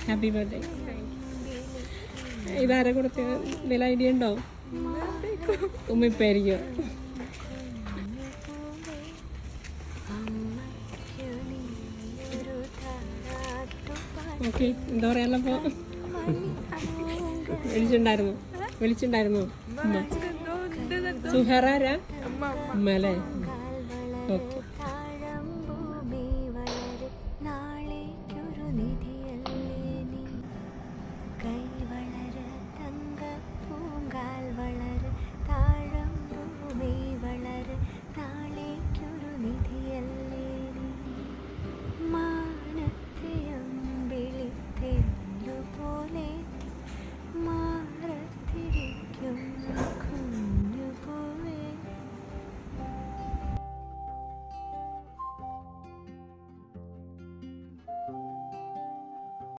Happy birthday. ഇതാരെ കൊടുത്ത് എന്തെങ്കിലും idea ഉണ്ടോ? ഉമ്മിപ്പായിരിക്കും. ഓക്കെ, എന്താ പറയാനുള്ള അപ്പോൾ വിളിച്ചിട്ടുണ്ടായിരുന്നോ ഉമ്മ? സുഹറാരാ? ഉമ്മ അല്ലേ? ഓക്കെ.